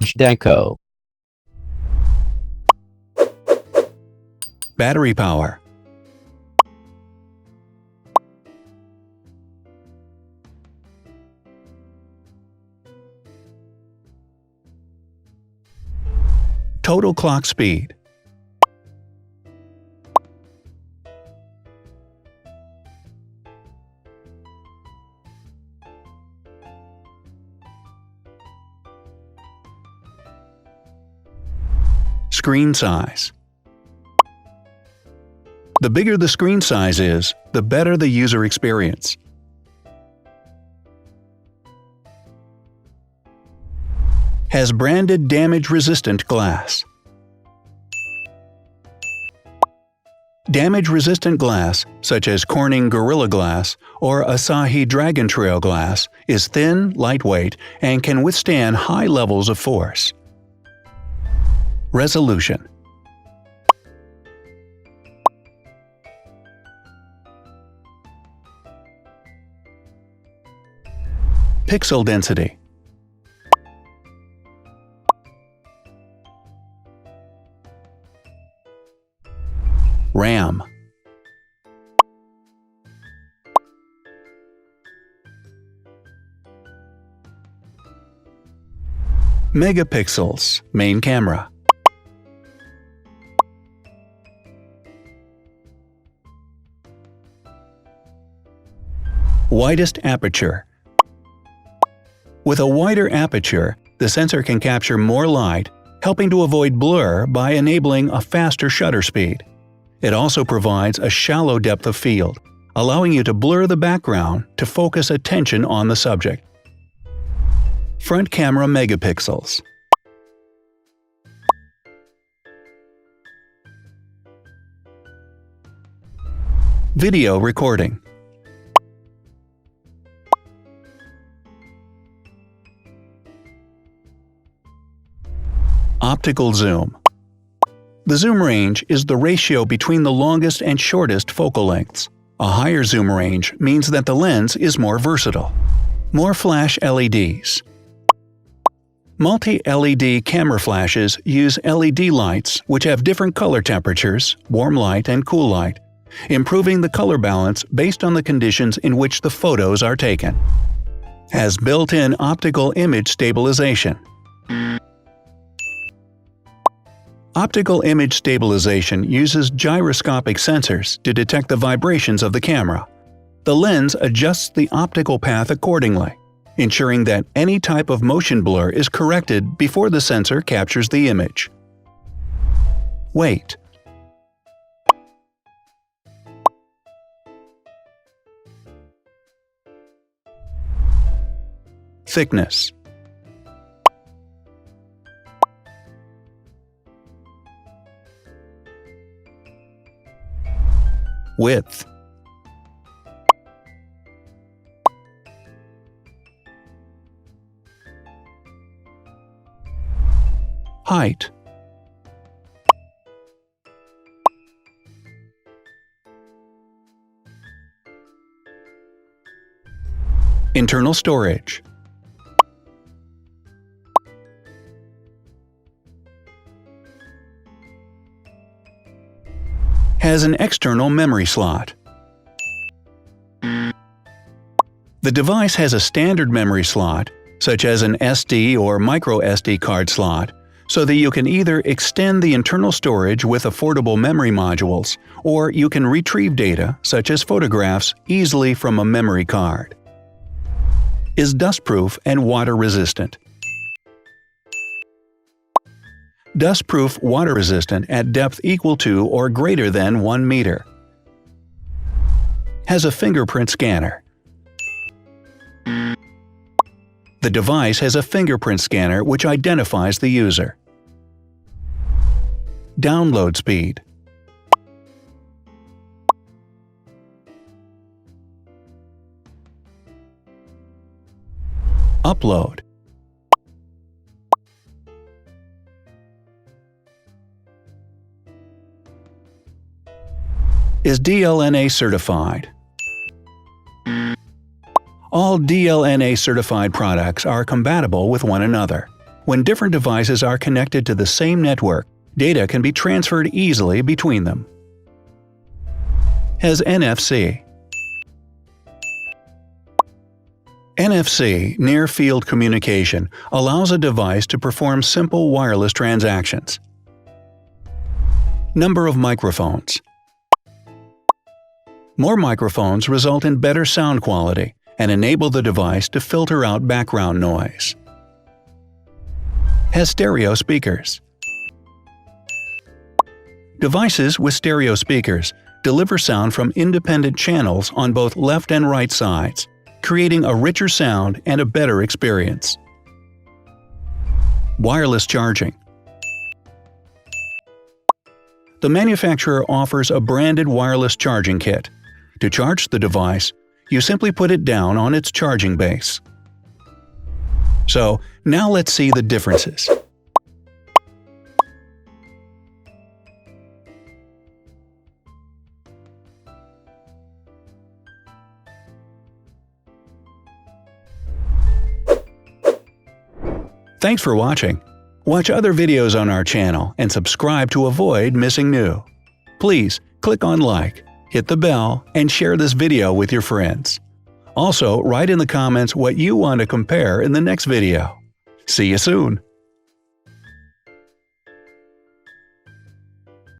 Deco. Battery power. Total clock speed. Screen size. The bigger the screen size is, the better the user experience. Has branded damage-resistant glass. Damage-resistant glass, such as Corning Gorilla Glass or Asahi Dragon Trail glass, is thin, lightweight, and can withstand high levels of force. Resolution. Pixel density. RAM. Megapixels, main camera. Widest aperture. With a wider aperture, the sensor can capture more light, helping to avoid blur by enabling a faster shutter speed. It also provides a shallow depth of field, allowing you to blur the background to focus attention on the subject. Front camera megapixels. Video recording. Optical zoom. The zoom range is the ratio between the longest and shortest focal lengths. A higher zoom range means that the lens is more versatile. More flash LEDs. Multi-LED camera flashes use LED lights which have different color temperatures, warm light and cool light, improving the color balance based on the conditions in which the photos are taken. Has built-in optical image stabilization. Optical image stabilization uses gyroscopic sensors to detect the vibrations of the camera. The lens adjusts the optical path accordingly, ensuring that any type of motion blur is corrected before the sensor captures the image. Weight. Thickness. Width. Height. Internal storage. Has an external memory slot. The device has a standard memory slot, such as an SD or micro SD card slot, so that you can either extend the internal storage with affordable memory modules, or you can retrieve data, such as photographs, easily from a memory card. Is dustproof and water-resistant. Dustproof water-resistant at depth equal to or greater than 1 meter. Has a fingerprint scanner. The device has a fingerprint scanner which identifies the user. Download speed. Upload. Is DLNA certified. All DLNA certified products are compatible with one another. When different devices are connected to the same network, data can be transferred easily between them. Has NFC. NFC, Near Field Communication, allows a device to perform simple wireless transactions. Number of microphones. More microphones result in better sound quality and enable the device to filter out background noise. Has stereo speakers. Devices with stereo speakers deliver sound from independent channels on both left and right sides, creating a richer sound and a better experience. Wireless charging. The manufacturer offers a branded wireless charging kit. To charge the device, you simply put it down on its charging base. So, now let's see the differences. Thanks for watching. Watch other videos on our channel and subscribe to avoid missing new. Please click on like, hit the bell, and share this video with your friends. Also, write in the comments what you want to compare in the next video. See you soon!